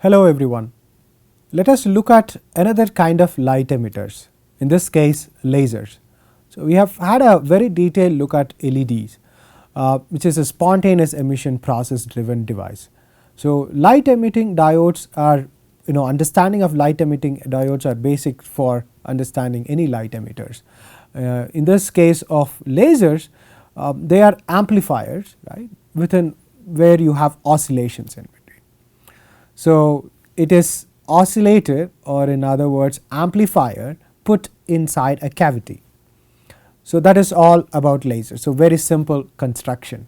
Hello everyone. Let us look at another kind of light emitters, in this case lasers. So, we have had a very detailed look at LEDs, which is a spontaneous emission process driven device. So, light emitting diodes are, understanding of light emitting diodes are basic for understanding any light emitters. In this case of lasers, they are amplifiers, right, within where you have oscillations in between. So, it is oscillator, or in other words amplifier put inside a cavity. So, that is all about lasers. So, very simple construction.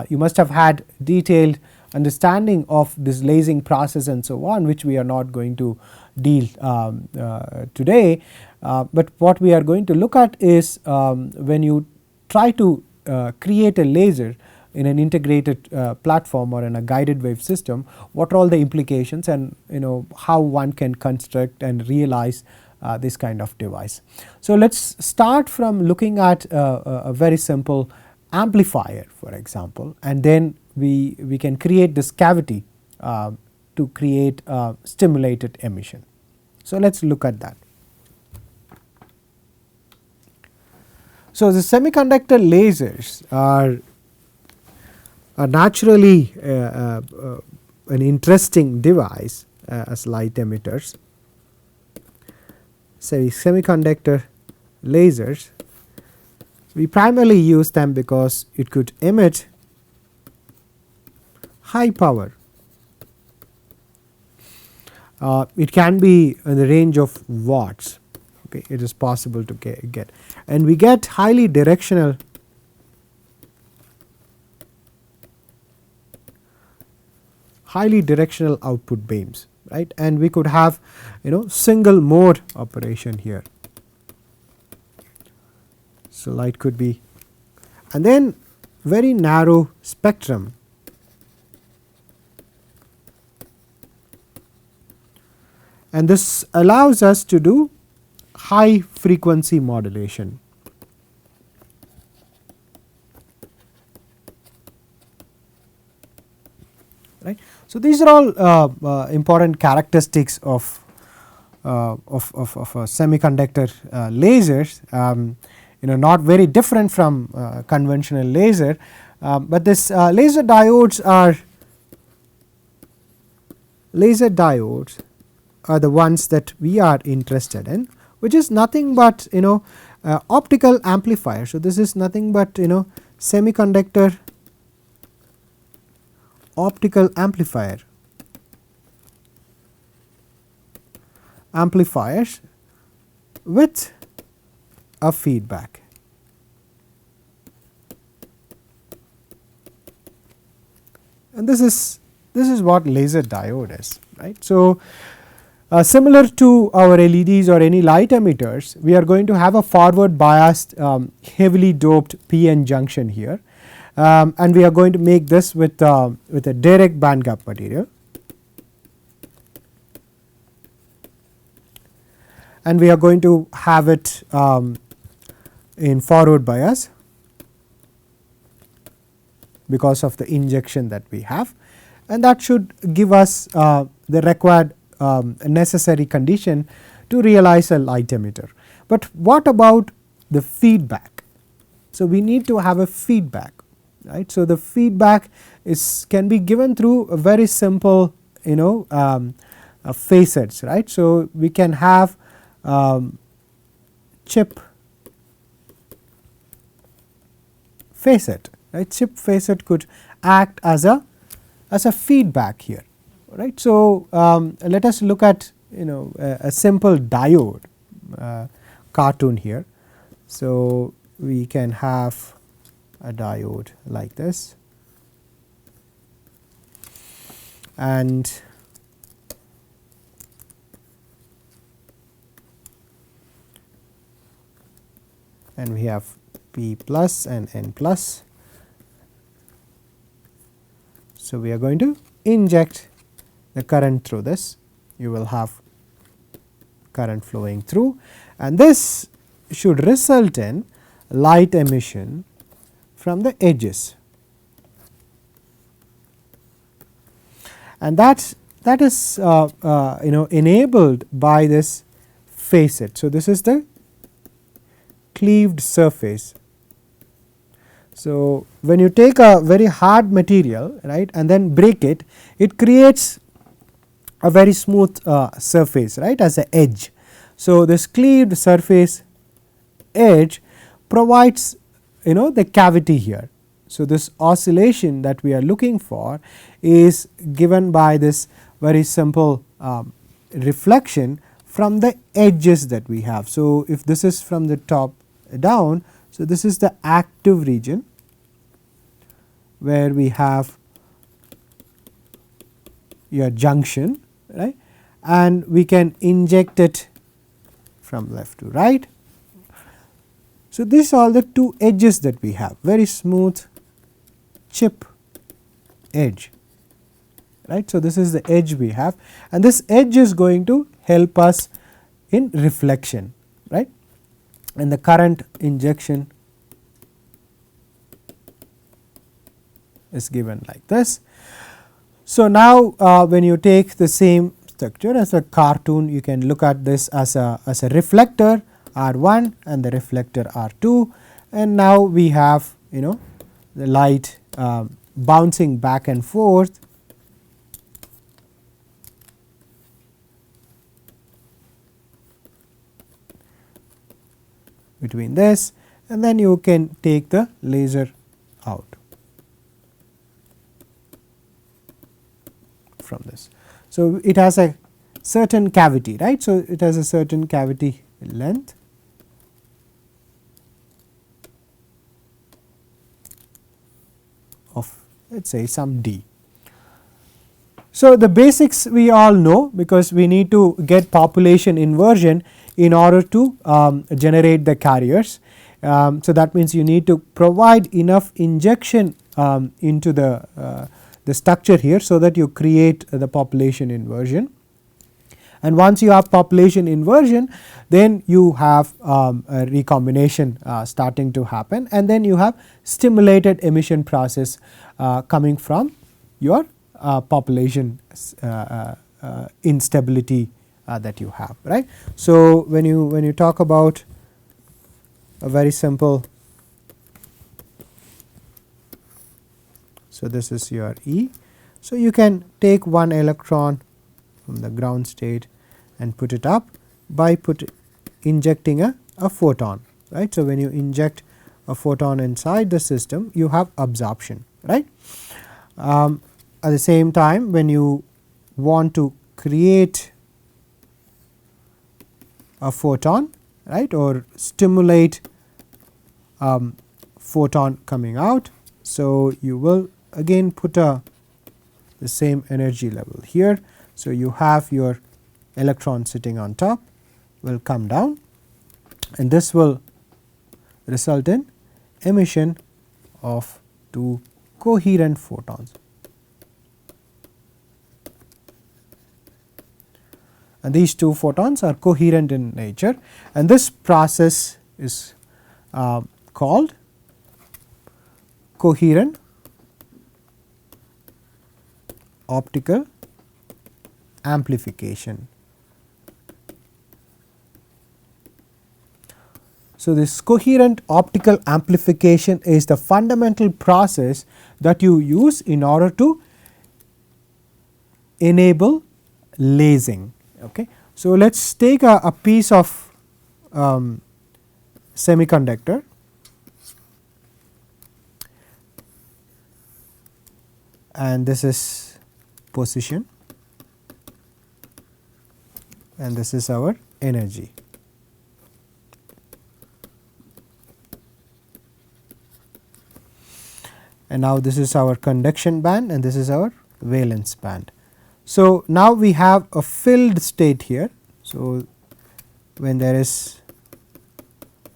You must have had detailed understanding of this lasing process and so on, which we are not going to deal today, but what we are going to look at is when you try to create a laser in an integrated platform or in a guided wave system, what are all the implications and how one can construct and realize this kind of device. So, let us start from looking at a very simple amplifier, for example, and then we can create this cavity to create a stimulated emission. So, let us look at that. So, the semiconductor lasers are naturally an interesting device as light emitters. Say semiconductor lasers, we primarily use them because it could emit high power. It can be in the range of watts. Okay, it is possible to get, and we get highly directional output beams, right, and we could have single mode operation here. So, light could be, and then very narrow spectrum, and this allows us to do high frequency modulation. Right. So, these are all important characteristics of semiconductor lasers, not very different from conventional laser, but this laser diodes are the ones that we are interested in, which is nothing but optical amplifier. So, this is nothing but semiconductor optical amplifiers with a feedback. And this is what laser diode is, right. So, similar to our LEDs or any light emitters, we are going to have a forward biased heavily doped PN junction here. And we are going to make this with a direct band gap material, and we are going to have it in forward bias because of the injection that we have, and that should give us the required necessary condition to realize a light emitter. But what about the feedback? So, we need to have a feedback. Right. So, the feedback can be given through a very simple facets, right. So, we can have chip facet, right. Chip facet could act as a feedback here, right. So, let us look at a simple diode cartoon here. So, we can have a diode like this, and we have P plus and N plus. So, we are going to inject the current through this. You will have current flowing through, and this should result in light emission from the edges, and that that is enabled by this facet. So, this is the cleaved surface. So, when you take a very hard material, right, and then break it, it creates a very smooth surface, right, as an edge. So, this cleaved surface edge provides the cavity here. So, this oscillation that we are looking for is given by this very simple reflection from the edges that we have. So, if this is from the top down, so this is the active region where we have your junction, right, and we can inject it from left to right. So, these are the two edges that we have, very smooth chip edge, right. So, this is the edge we have, and this edge is going to help us in reflection, right, and the current injection is given like this. So, now when you take the same structure as a cartoon, you can look at this as a reflector R1 and the reflector R2, and now we have the light bouncing back and forth between this, and then you can take the laser out from this. So, it has a certain cavity, right. So, it has a certain cavity length, of let us say some d. So, the basics we all know, because we need to get population inversion in order to generate the carriers. So, that means you need to provide enough injection into the structure here, so that you create the population inversion. And once you have population inversion, then you have a recombination starting to happen, and then you have stimulated emission process coming from your population instability that you have, right. So, when you talk about a very simple, so this is your E. So, you can take one electron from the ground state and put it up by injecting a photon, right. So, when you inject a photon inside the system, you have absorption, right. At the same time, when you want to create a photon, right, or stimulate photon coming out, so you will again put the same energy level here. So, you have your electron sitting on top, will come down, and this will result in emission of two coherent photons. And these two photons are coherent in nature, and this process is called coherent optical amplification. So, this coherent optical amplification is the fundamental process that you use in order to enable lasing. Okay. So, let us take a piece of semiconductor, and this is position, and this is our energy. And now this is our conduction band, and this is our valence band. So, now we have a filled state here. So, when there is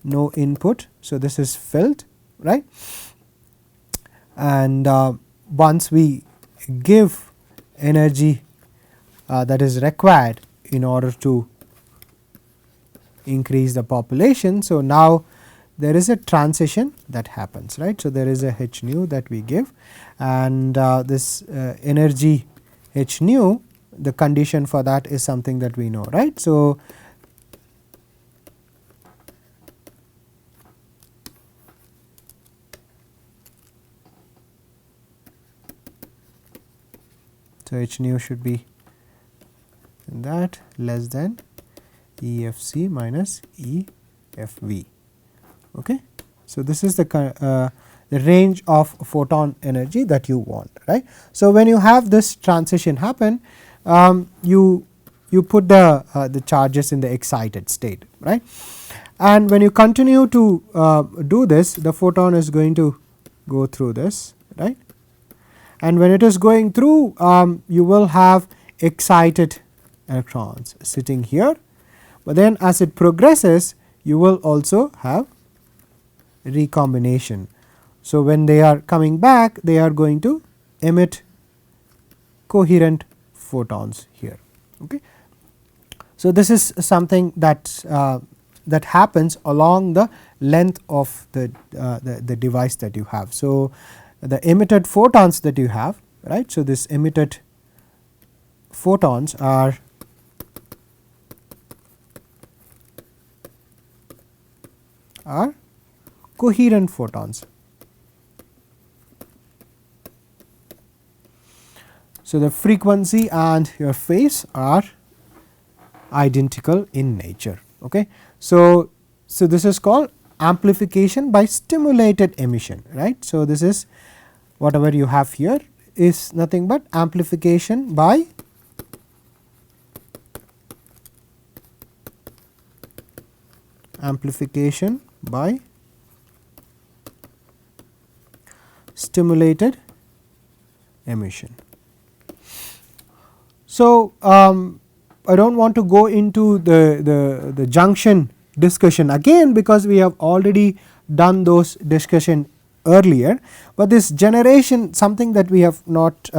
no input, so this is filled, right, and once we give energy that is required in order to increase the population. So, now there is a transition that happens, right. So, there is a h nu that we give, and this energy h nu the condition for that is something that we know, right. So, H nu should be that less than E f c minus E f v. Okay. So, this is the range of photon energy that you want, right. So, when you have this transition happen, you put the charges in the excited state, right, and when you continue to do this, the photon is going to go through this, right, and when it is going through, you will have excited electrons sitting here, but then as it progresses, you will also have recombination. So, when they are coming back, they are going to emit coherent photons here. Okay. So, this is something that that happens along the length of the device that you have. So, the emitted photons that you have, right. So, this emitted photons are coherent photons. So, the frequency and your phase are identical in nature. Okay. So, this is called amplification by stimulated emission, right. So, this is whatever you have here is nothing but amplification by stimulated emission. So, I do not want to go into the junction discussion again, because we have already done those discussion earlier, but this generation, something that we have not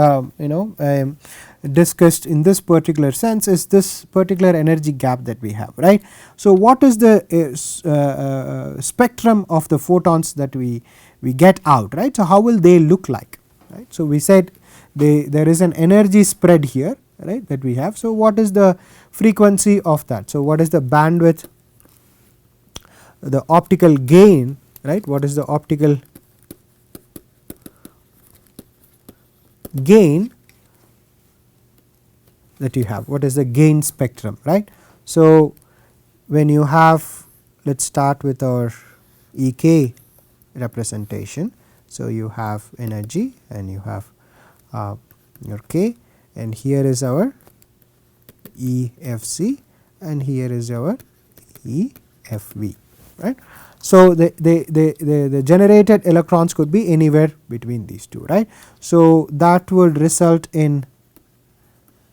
discussed in this particular sense, is this particular energy gap that we have, right. So, what is the spectrum of the photons that we get out, right. So, how will they look like, right. So, we said there is an energy spread here, right, that we have. So, what is the frequency of that? So, what is the bandwidth, the optical gain, right, what is the optical gain that you have, what is the gain spectrum, right. So, when you have, let us start with our E k representation. So, you have energy and you have your k, and here is our E f c and here is our E f v, right. So, the generated electrons could be anywhere between these two, right. So, that will result in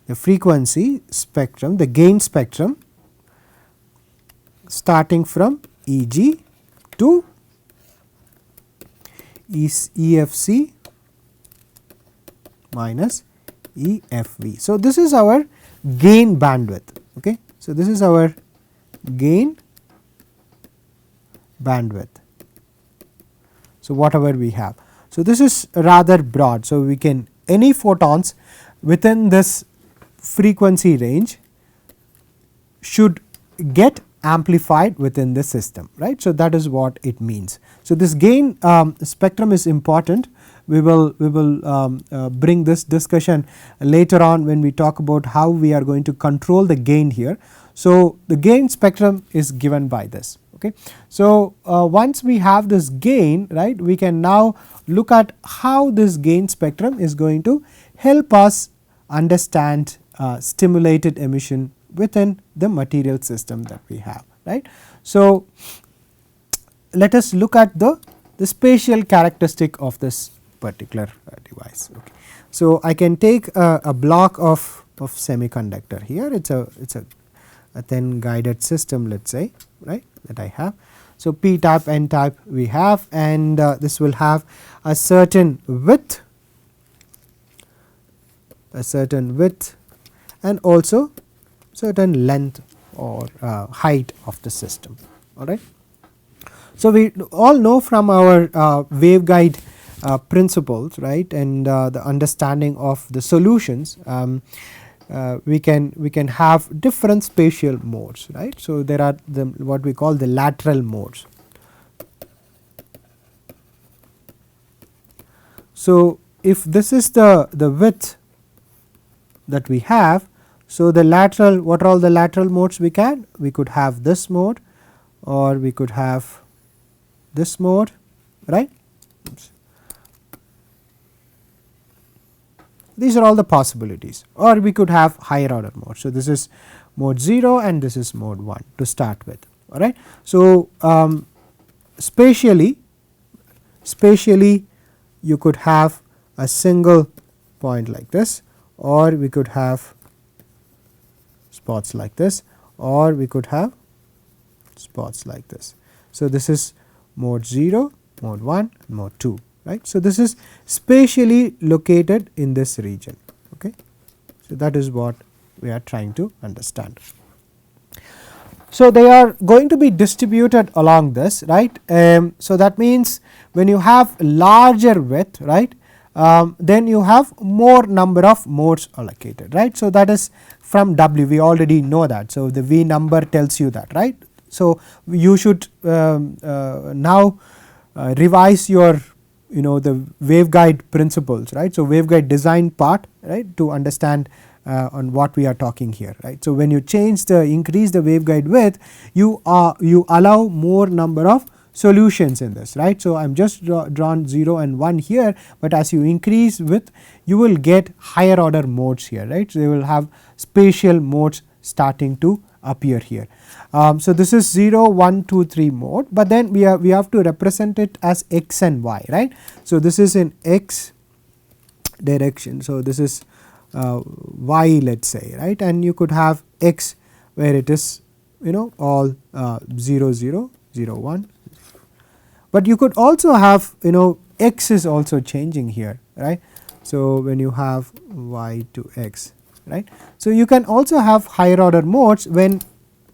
the frequency spectrum, the gain spectrum starting from E g to E f c minus E f v. So, this is our gain bandwidth. Okay. So, this is our gain bandwidth. So, whatever we have. So, this is rather broad. So, we can any photons within this frequency range should get amplified within the system, right. So, that is what it means. So, this gain spectrum is important. We will bring this discussion later on when we talk about how we are going to control the gain here. So, the gain spectrum is given by this. Okay. So, once we have this gain, right, we can now look at how this gain spectrum is going to help us understand stimulated emission within the material system that we have, right. So, let us look at the spatial characteristic of this particular device. Okay. So, I can take a block of semiconductor here, it is a thin guided system, let us say, right, that I have. So, p type, n type we have, and this will have a certain width, and also certain length or height of the system. All right. So, we all know from our waveguide principles, right, and the understanding of the solutions, we can have different spatial modes, right. So, there are the what we call the lateral modes. So, if this is the width that we have, so the lateral, what are all the lateral modes we can? We could have this mode, or we could have this mode, right. Oops. These are all the possibilities, or we could have higher order mode. So, this is mode 0 and this is mode 1 to start with, all right. So, spatially you could have a single point like this, or we could have spots like this, or we could have spots like this. So, this is mode 0, mode 1 and mode 2, right. So, this is spatially located in this region. Okay. So, that is what we are trying to understand. So, they are going to be distributed along this, right. So, that means when you have larger width, right, then you have more number of modes allocated, right. So, that is from W, we already know that. So, the V number tells you that, right. So, you should now revise your the waveguide principles, right. So, waveguide design part, right, to understand on what we are talking here, right. So, when you change the increase the waveguide width, you allow more number of solutions in this, right. So, I am just drawn 0 and 1 here, but as you increase width you will get higher order modes here, right. So, you will have spatial modes starting to appear here. So, this is 0, 1, 2, 3 mode, but then we have to represent it as x and y, right. So, this is in x direction. So, this is y, let us say, right, and you could have x where it is all 0 0 0 1, but you could also have x is also changing here, right. So, when you have y to x, right. So, you can also have higher order modes when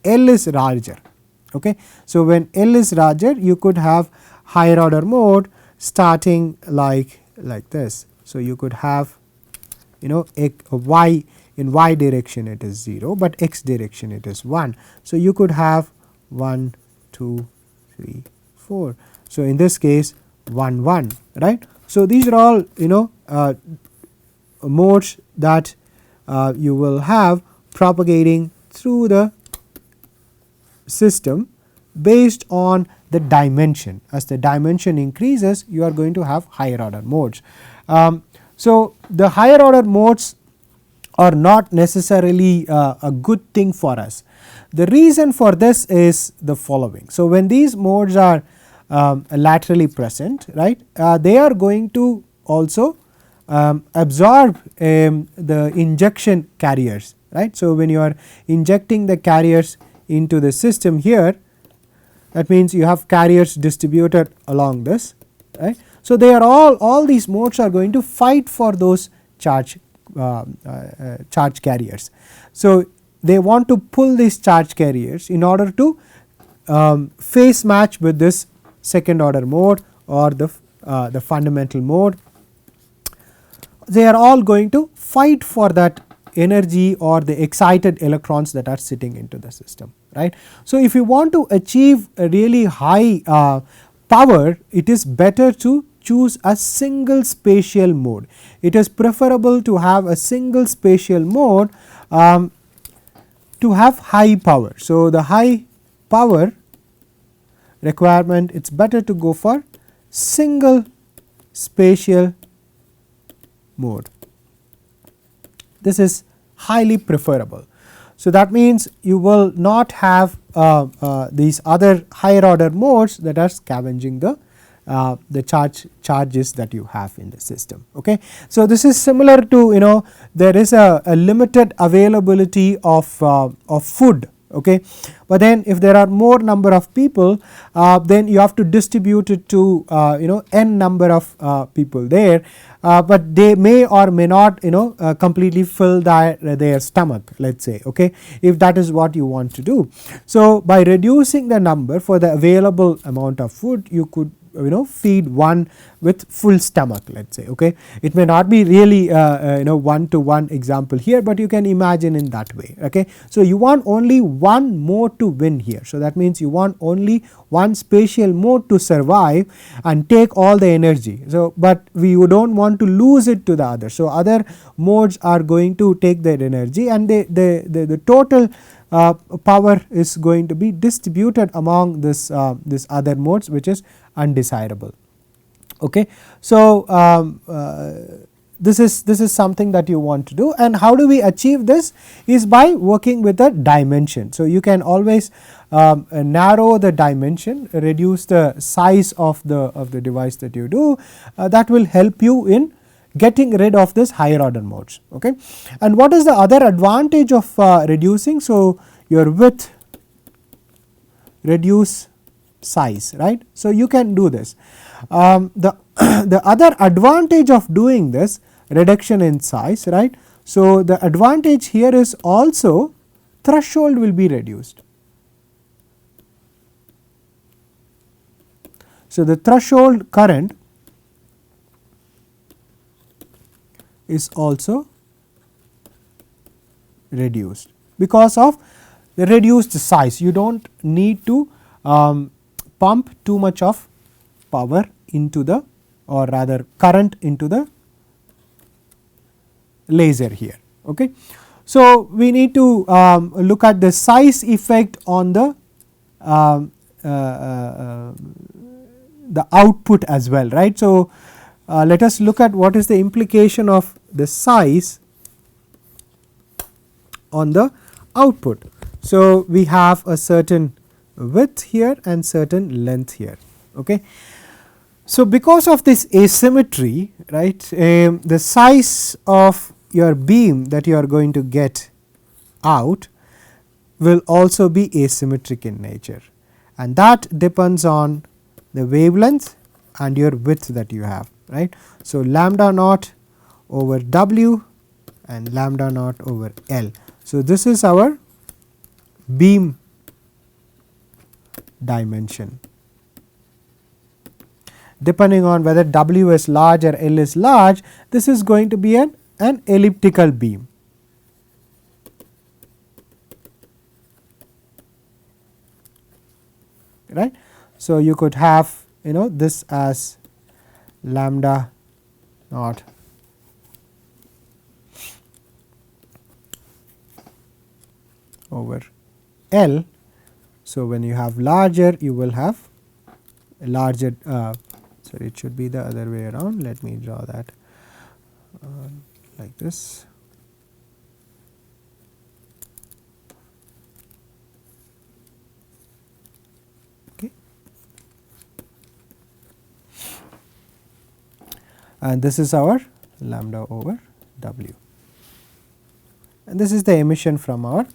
L is larger. Okay. So, when L is larger you could have higher order mode starting like this. So, you could have y in y direction it is 0, but x direction it is 1. So, you could have 1 2 3 4. So, in this case 1 1, right. So, these are all modes that you will have propagating through the system based on the dimension. As the dimension increases you are going to have higher order modes. So, the higher order modes are not necessarily a good thing for us. The reason for this is the following. So, when these modes are laterally present, right, they are going to also absorb the injection carriers, right. So, when you are injecting the carriers into the system here, that means you have carriers distributed along this, right. So, they are all these modes are going to fight for those charge carriers. So, they want to pull these charge carriers in order to phase match with this second order mode or the fundamental mode. They are all going to fight for that energy or the excited electrons that are sitting into the system, right. So, if you want to achieve a really high power, it is better to choose a single spatial mode. It is preferable to have a single spatial mode to have high power. So, the high power requirement, it is better to go for single spatial mode. This is highly preferable. So, that means you will not have these other higher order modes that are scavenging the charges that you have in the system. Okay. So, this is similar to there is a limited availability of food. Okay. But then if there are more number of people, then you have to distribute it to n number of people there, but they may or may not completely fill their stomach, let us say, okay, if that is what you want to do. So, by reducing the number for the available amount of food, you could feed one with full stomach, let us say. Okay. It may not be really one to one example here, but you can imagine in that way. Okay. So, you want only one mode to win here. So, that means you want only one spatial mode to survive and take all the energy. So, but we do not want to lose it to the other. So, other modes are going to take that energy, and the total power is going to be distributed among this other modes, which is undesirable. Okay. So, this is something that you want to do, and how do we achieve this is by working with the dimension. So, you can always narrow the dimension, reduce the size of the device that you do. That will help you in getting rid of this higher order modes. Okay. And what is the other advantage of reducing? So, your width reduce size, right. So, you can do this. The other advantage of doing this reduction in size, right. So, the advantage here is also threshold will be reduced. So, the threshold current is also reduced because of the reduced size. You do not need to pump too much of power into the, or rather current into the laser here. Okay. So, we need to look at the size effect on the output as well, right. So, let us look at what is the implication of the size on the output. So, we have a certain width here and certain length here. Okay. So, because of this asymmetry, right, the size of your beam that you are going to get out will also be asymmetric in nature, and that depends on the wavelength and your width that you have, right. So, lambda naught over W and lambda naught over L. So, this is our beam dimension. Depending on whether W is large or L is large, this is going to be an elliptical beam. Right. So, you could have this as lambda naught over L. So, when you have larger, you will have larger, sorry, it should be the other way around. Let me draw that like this. Okay. And this is our lambda over W, and this is the emission from our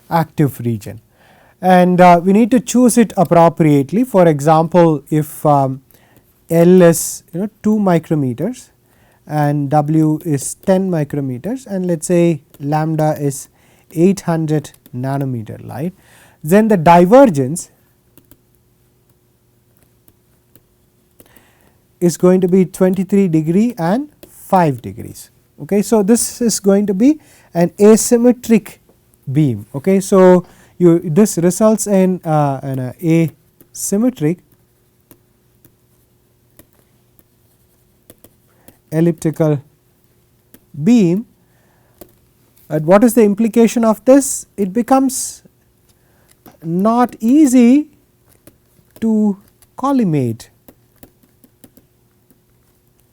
active region, and we need to choose it appropriately. For example, if L is 2 micrometers and W is 10 micrometers, and let us say lambda is 800 nanometer light, then the divergence is going to be 23 degree and 5 degrees. Okay. So, this is going to be an asymmetric beam. Okay. So, this results in an asymmetric elliptical beam. And what is the implication of this? It becomes not easy to collimate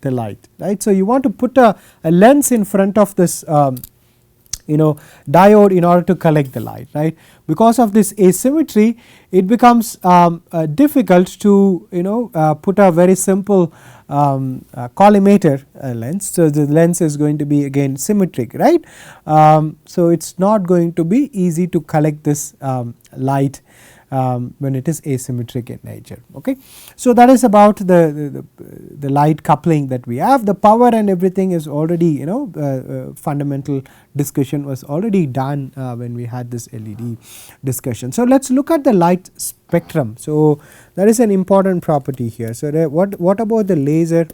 the light, right. So, you want to put a lens in front of this diode in order to collect the light, right. Because of this asymmetry, it becomes difficult to put a very simple collimator lens. So, the lens is going to be again symmetric, right. So, it is not going to be easy to collect this light when it is asymmetric in nature. Okay. So, that is about the light coupling that we have. The power and everything is already fundamental discussion was already done when we had this LED discussion. So, let us look at the light spectrum. So, that is an important property here. So, what about the laser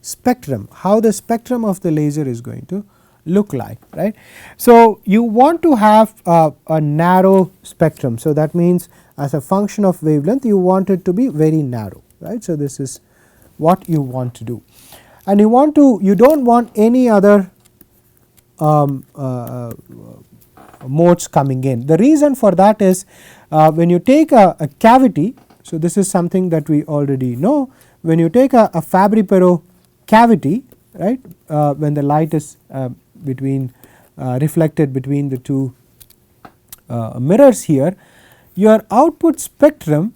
spectrum, how the spectrum of the laser is going to look like, right. So, you want to have a narrow spectrum. So, that means as a function of wavelength you want it to be very narrow, right. So, this is what you want to do, and you do not want any other modes coming in. The reason for that is when you take a cavity. So, this is something that we already know. When you take a Fabry-Perot cavity, right, when the light is reflected between the two mirrors here, your output spectrum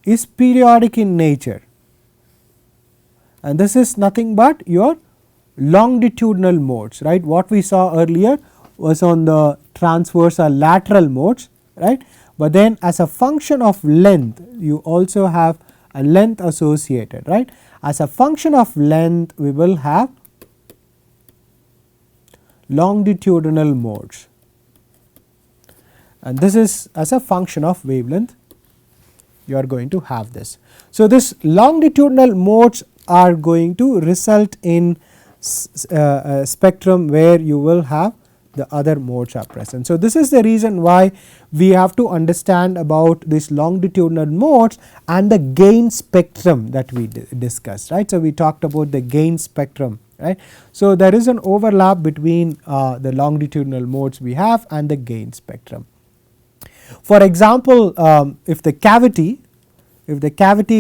is periodic in nature, and this is nothing but your longitudinal modes, right. What we saw earlier was on the transverse or lateral modes, right, but then as a function of length you also have a length associated, right. As a function of length we will have longitudinal modes, and this is as a function of wavelength you are going to have this. So, this longitudinal modes are going to result in a spectrum where you will have the other modes are present. So, this is the reason why we have to understand about this longitudinal modes and the gain spectrum that we discussed, right. So, we talked about the gain spectrum, right. So, there is an overlap between the longitudinal modes we have and the gain spectrum. For example, if the cavity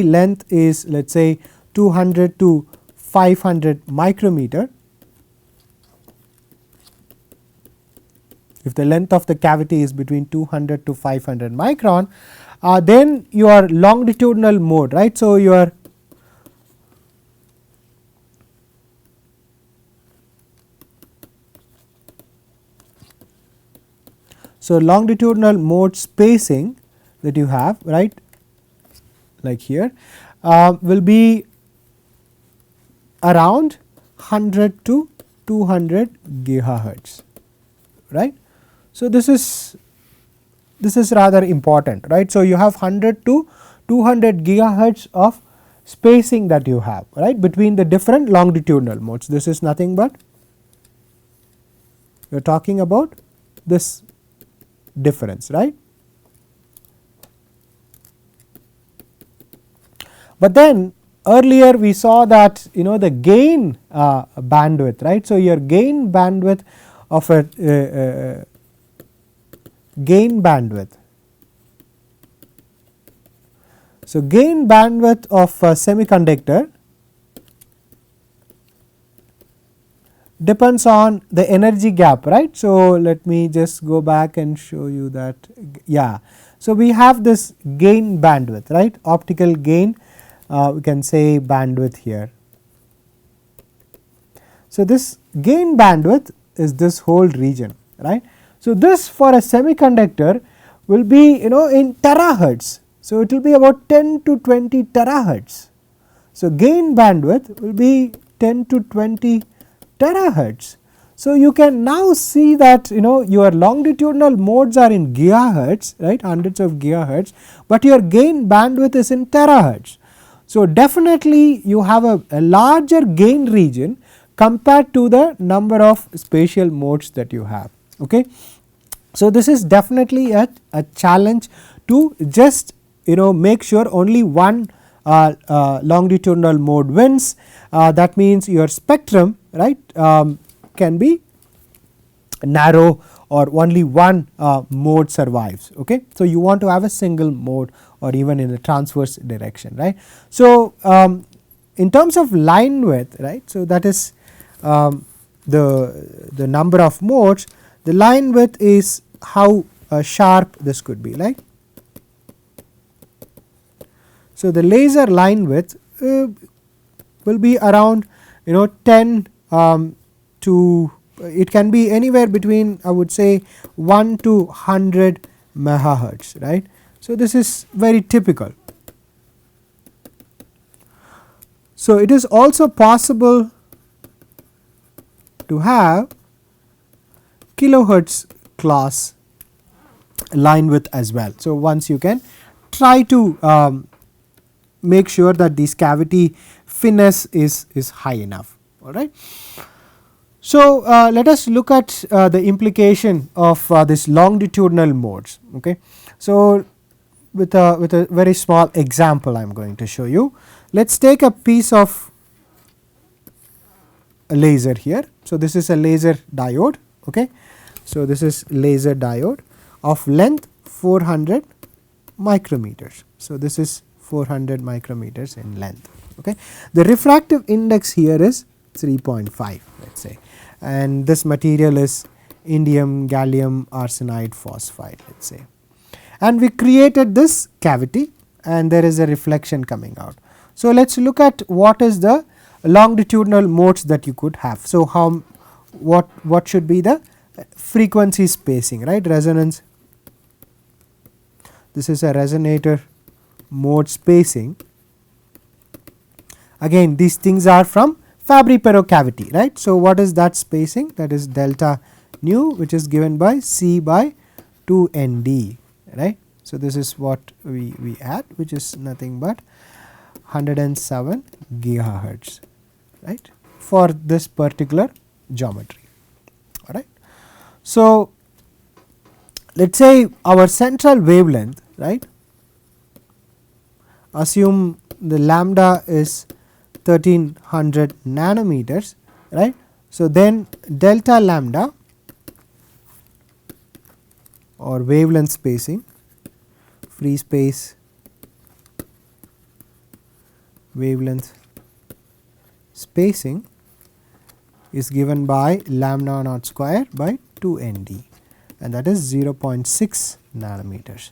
length is, let us say 200 to 500 micrometer, if the length of the cavity is between 200 to 500 micron, then your longitudinal mode, right. So, longitudinal mode spacing that you have, right, like here, will be around 100 to 200 gigahertz, right. So, this is rather important, right. So, you have 100 to 200 gigahertz of spacing that you have, right, between the different longitudinal modes. This is nothing but we are talking about this difference, right. But then earlier we saw that the gain bandwidth, right. So, your gain bandwidth of a gain bandwidth. So, gain bandwidth of a semiconductor depends on the energy gap, right. So, let me just go back and show you that, yeah. So, we have this gain bandwidth, right, optical gain, we can say bandwidth here. So, this gain bandwidth is this whole region, right. So, this for a semiconductor will be in terahertz. So, it will be about 10 to 20 terahertz. So, gain bandwidth will be 10 to 20 terahertz. So, you can now see that your longitudinal modes are in gigahertz, right, hundreds of gigahertz, but your gain bandwidth is in terahertz. So, definitely you have a larger gain region compared to the number of spatial modes that you have. Okay. So, this is definitely a challenge to just make sure only one longitudinal mode wins. That means your spectrum, right, can be narrow or only one mode survives. Okay. So, you want to have a single mode or even in a transverse direction, right. So, in terms of line width, right, so that is the number of modes. The line width is how sharp this could be, like. So, the laser line width will be around 10 to, it can be anywhere between, I would say 1 to 100 megahertz, right. So, this is very typical. So, it is also possible to have kilohertz class line width as well. So, once you can try to make sure that this cavity thinness is high enough, all right. So, let us look at the implication of this longitudinal modes. Okay. So, with a very small example I am going to show you. Let us take a piece of a laser here. So, this is a laser diode. Okay. So, this is laser diode of length 400 micrometers. So, this is 400 micrometers in length. Okay. The refractive index here is 3.5, let us say, and this material is indium gallium arsenide phosphide, let us say, and we created this cavity and there is a reflection coming out. So, let us look at what is the longitudinal modes that you could have. So, what should be the frequency spacing, right, resonance. This is a resonator mode spacing. Again, these things are from Fabry-Perot cavity, right. So, what is that spacing? That is delta nu, which is given by C by 2 N D, right. So, this is what we had, which is nothing but 107 gigahertz, right, for this particular geometry, all right. So, let us say our central wavelength, right, assume the lambda is 1300 nanometers, right. So, then delta lambda or wavelength spacing, free space wavelength spacing is given by lambda naught square by 2 N D, and that is 0.6 nanometers.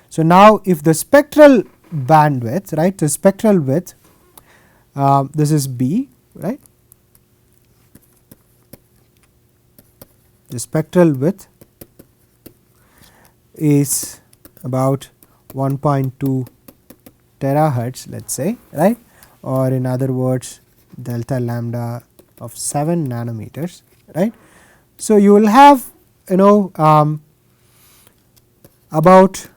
So, now if the spectral bandwidth, right, the spectral width, this is B, right, the spectral width is about 1.2 terahertz, let us say, right, or in other words delta lambda of 7 nanometers, right. So, you will have about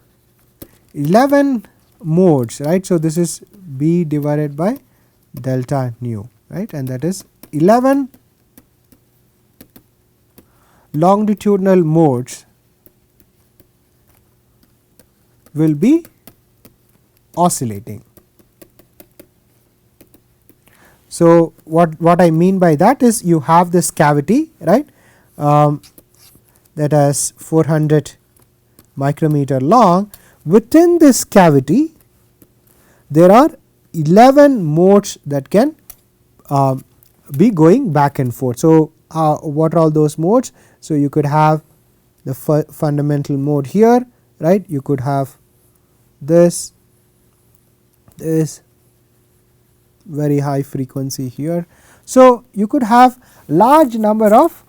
11 modes, right. So, this is B divided by delta nu, right, and that is 11 longitudinal modes will be oscillating. So, what I mean by that is you have this cavity, right, that has 400 micrometer long. Within this cavity there are 11 modes that can be going back and forth. So, what are all those modes? So, you could have the fundamental mode here, right, you could have this very high frequency here. So, you could have large number of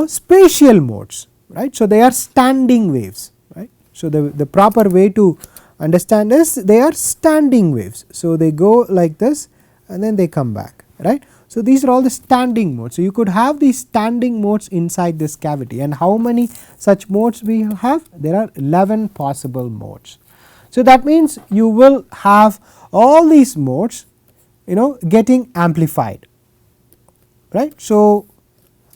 spatial modes, right. So, they are standing waves, right. So, the proper way to understand is they are standing waves. So, they go like this and then they come back, right. So, these are all the standing modes. So, you could have these standing modes inside this cavity, and how many such modes we have? There are 11 possible modes. So, that means you will have all these modes getting amplified, right. So,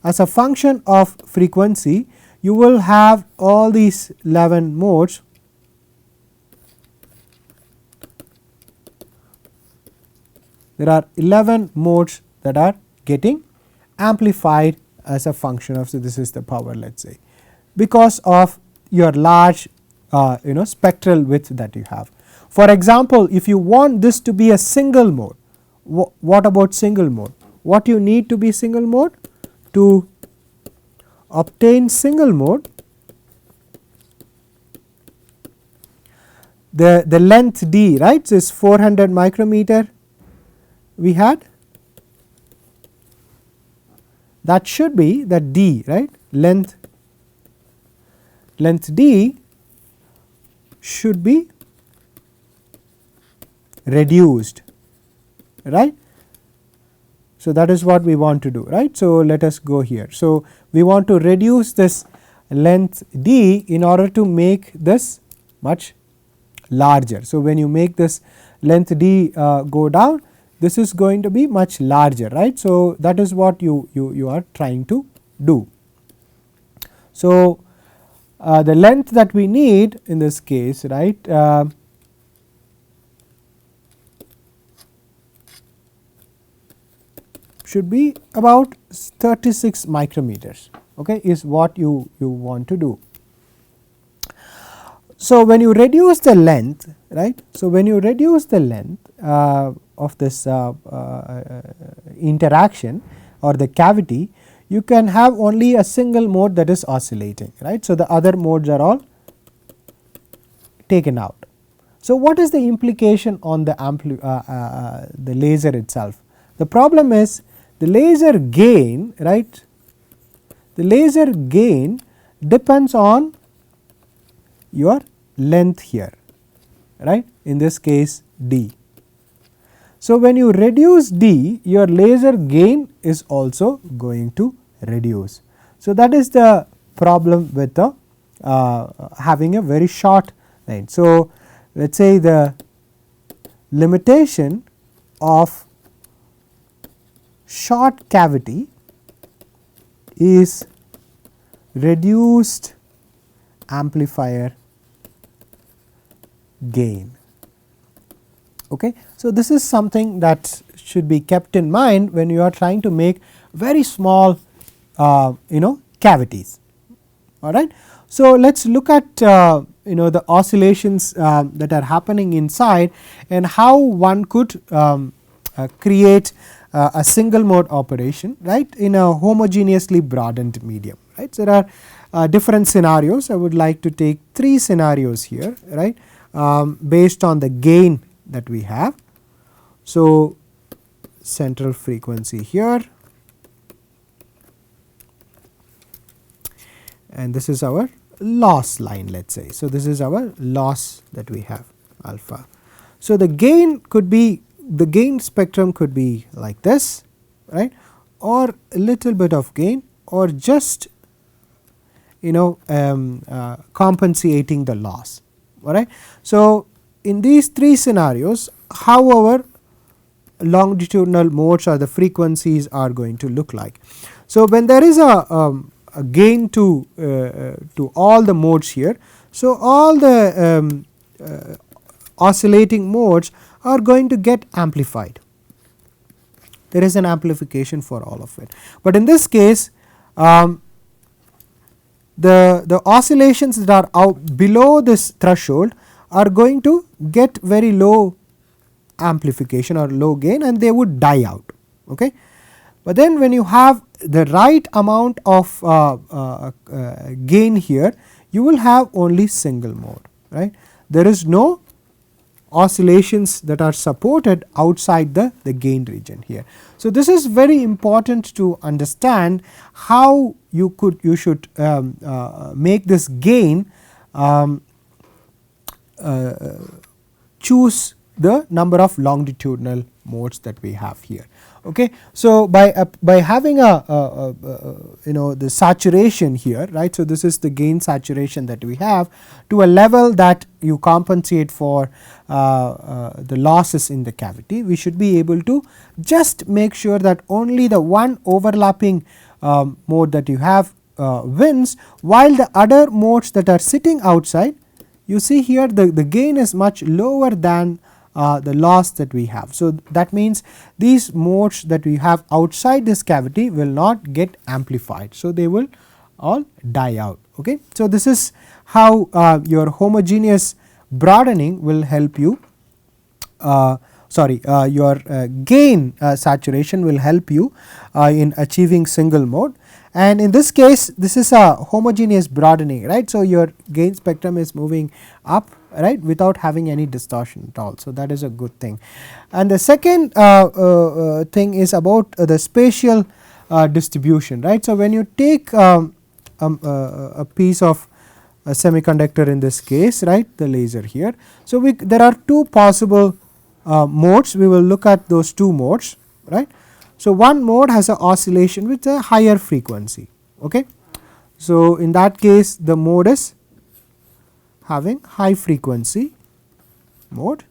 as a function of frequency you will have all these 11 modes there are 11 modes that are getting amplified as a function of, so this is the power, let us say, because of your large spectral width that you have. For example, if you want this to be a single mode, what about single mode? What you need to be single mode? To obtain single mode, the length d, right, is 400 micrometer we had, that should be the d, right, length d should be reduced, right. So, that is what we want to do, right. So, let us go here. So, we want to reduce this length d in order to make this much larger. So, when you make this length d go down, this is going to be much larger, right. So, that is what you are trying to do. So, the length that we need in this case, right, should be about 36 micrometers, okay, is what you want to do. So, when you reduce the length, right. So, when you reduce the length of this interaction or the cavity, you can have only a single mode that is oscillating, right. So, the other modes are all taken out. So, what is the implication on the laser itself? The problem is the laser gain, right, the laser gain depends on your length here, right, in this case d. So, when you reduce d, your laser gain is also going to reduce. So, that is the problem with the having a very short line. So, let us say the limitation of short cavity is reduced amplifier gain. Okay. So, this is something that should be kept in mind when you are trying to make very small cavities, all right. So, let us look at the oscillations that are happening inside and how one could create a single mode operation, right, in a homogeneously broadened medium, right. So, there are different scenarios. I would like to take 3 scenarios here, right, based on the gain that we have. So, central frequency here, and this is our loss line, let us say. So, this is our loss that we have alpha. So, the gain could be, the gain spectrum could be like this, right, or a little bit of gain, or just compensating the loss, all right. So, in these 3 scenarios, how our longitudinal modes or the frequencies are going to look like. So, when there is a gain to all the modes here, so all the oscillating modes are going to get amplified. There is an amplification for all of it, but in this case the oscillations that are out below this threshold are going to get very low amplification or low gain, and they would die out. Okay. But then when you have the right amount of gain here, you will have only single mode, right. There is no oscillations that are supported outside the gain region here. So, this is very important to understand how you should make this gain choose the number of longitudinal modes that we have here. Okay. So, by having the saturation here, right. So, this is the gain saturation that we have to a level that you compensate for the losses in the cavity. We should be able to just make sure that only the one overlapping mode that you have wins, while the other modes that are sitting outside, you see here the gain is much lower than the loss that we have. So, that means these modes that we have outside this cavity will not get amplified. So, they will all die out. Okay. So, this is how your homogeneous broadening will help you your gain saturation will help you in achieving single mode, and in this case this is a homogeneous broadening, right. So, your gain spectrum is moving up, right, without having any distortion at all. So, that is a good thing. And the second thing is about the spatial distribution, right. So, when you take a piece of a semiconductor in this case, right, the laser here. So, there are two possible modes, we will look at those two modes, right. So, one mode has an oscillation with a higher frequency. Okay. So, in that case the mode is having high frequency mode.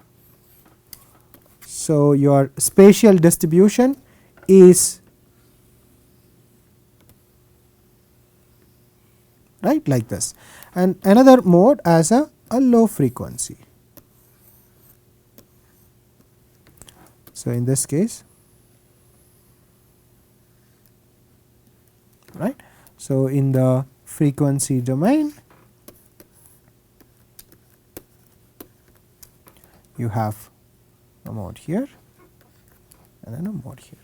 So, your spatial distribution is right like this, and another mode as a low frequency. So, in this case, right. So, in the frequency domain you have a mode here and then a mode here,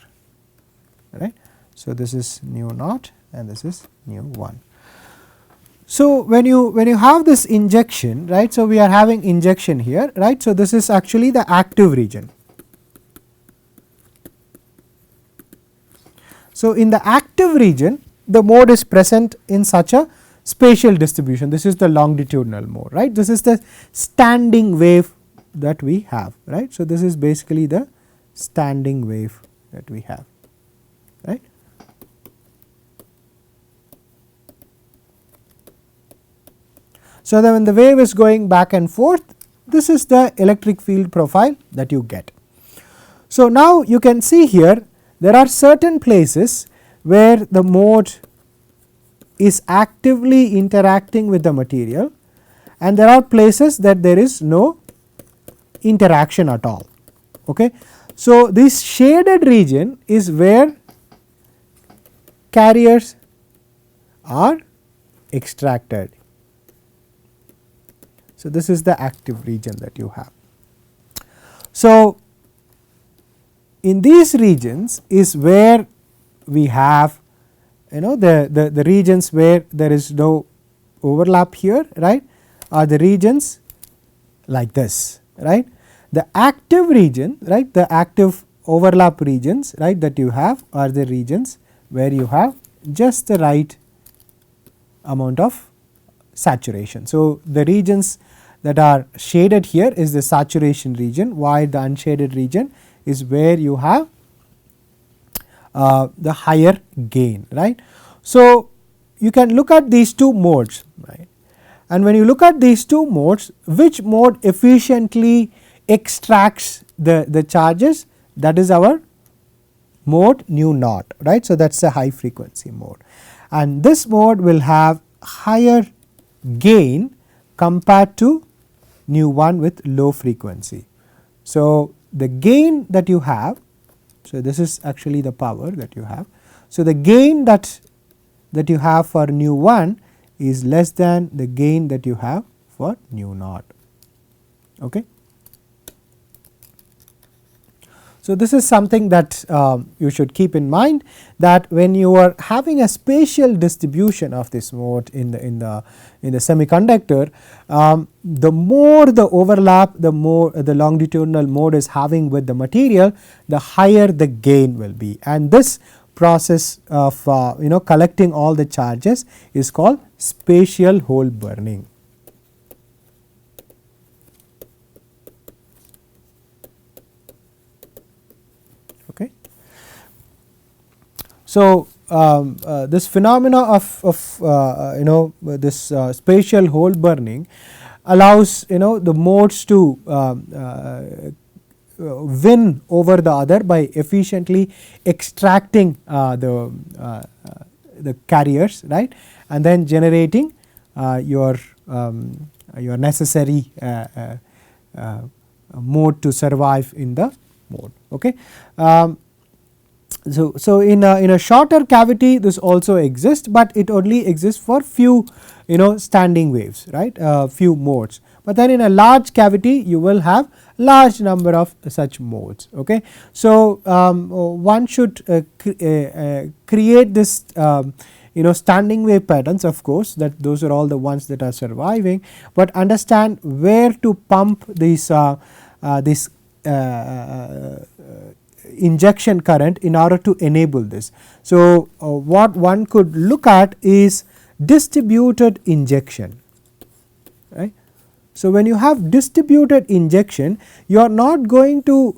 right. So, this is nu naught and this is nu 1. So, when you have this injection, right. So, we are having injection here, right. So, this is actually the active region. So, in the active region the mode is present in such a spatial distribution. This is the longitudinal mode, right. This is the standing wave that we have, right. So, this is basically the standing wave that we have, right. So, then when the wave is going back and forth, this is the electric field profile that you get. So, now you can see here there are certain places where the mode is actively interacting with the material and there are places that there is no interaction at all. Okay. So, this shaded region is where carriers are extracted. So, this is the active region that you have. So, in these regions is where we have the regions where there is no overlap here, right, are the regions like this, right. The active region, right, the active overlap regions, right, that you have are the regions where you have just the right amount of saturation. So, the regions that are shaded here is the saturation region, while the unshaded region is where you have the higher gain, right. So, you can look at these two modes, right, and when you look at these two modes, which mode efficiently extracts the charges, that is our mode nu naught, right. So, that is a high frequency mode, and this mode will have higher gain compared to nu 1 with low frequency. So, the gain that you have, so this is actually the power that you have. So, the gain that you have for nu 1 is less than the gain that you have for nu naught. Okay. So, this is something that you should keep in mind, that when you are having a spatial distribution of this mode in the semiconductor, the more the overlap, the more the longitudinal mode is having with the material, the higher the gain will be, and this process of collecting all the charges is called spatial hole burning. Okay. So, this phenomena of this spatial hole burning allows the modes to win over the other by efficiently extracting the carriers, right, and then generating your necessary mode to survive in the mode. Okay. So, in a shorter cavity this also exists, but it only exists for few standing waves, right, few modes, but then in a large cavity you will have large number of such modes. Okay. So, one should create this standing wave patterns, of course, that those are all the ones that are surviving, but understand where to pump these injection current in order to enable this. So, what one could look at is distributed injection. right. So, when you have distributed injection, you are not going to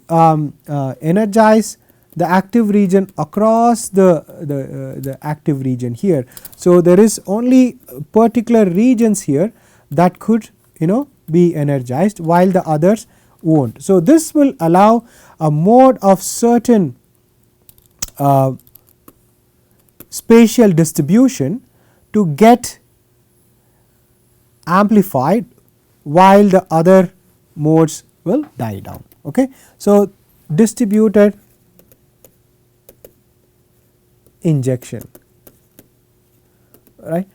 energize the active region across the active region here. So, there is only particular regions here that could be energized, while the others won't. So, this will allow a mode of certain spatial distribution to get amplified, while the other modes will die down. Okay. So, distributed injection, right.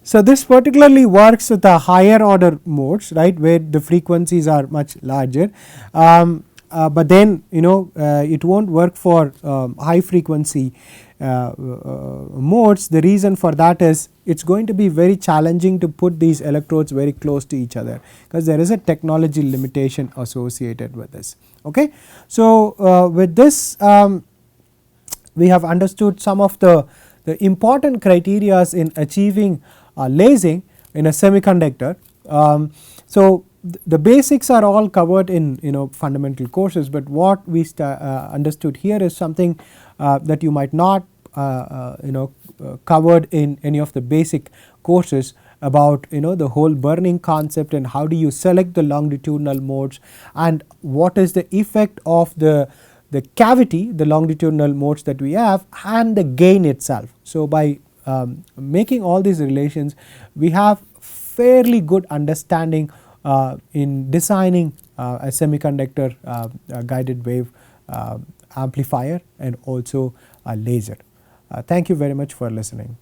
So, this particularly works with the higher order modes, right, where the frequencies are much larger, but then it will not work for high frequency modes. The reason for that is it is going to be very challenging to put these electrodes very close to each other, because there is a technology limitation associated with this. Okay. So, with this we have understood some of the important criteria in achieving lasing in a semiconductor. So, the basics are all covered in fundamental courses, but what we understood here is something that you might not covered in any of the basic courses about the whole burning concept, and how do you select the longitudinal modes, and what is the effect of the cavity, the longitudinal modes that we have, and the gain itself. So, by making all these relations, we have fairly good understanding in designing a semiconductor guided wave amplifier and also a laser. Thank you very much for listening.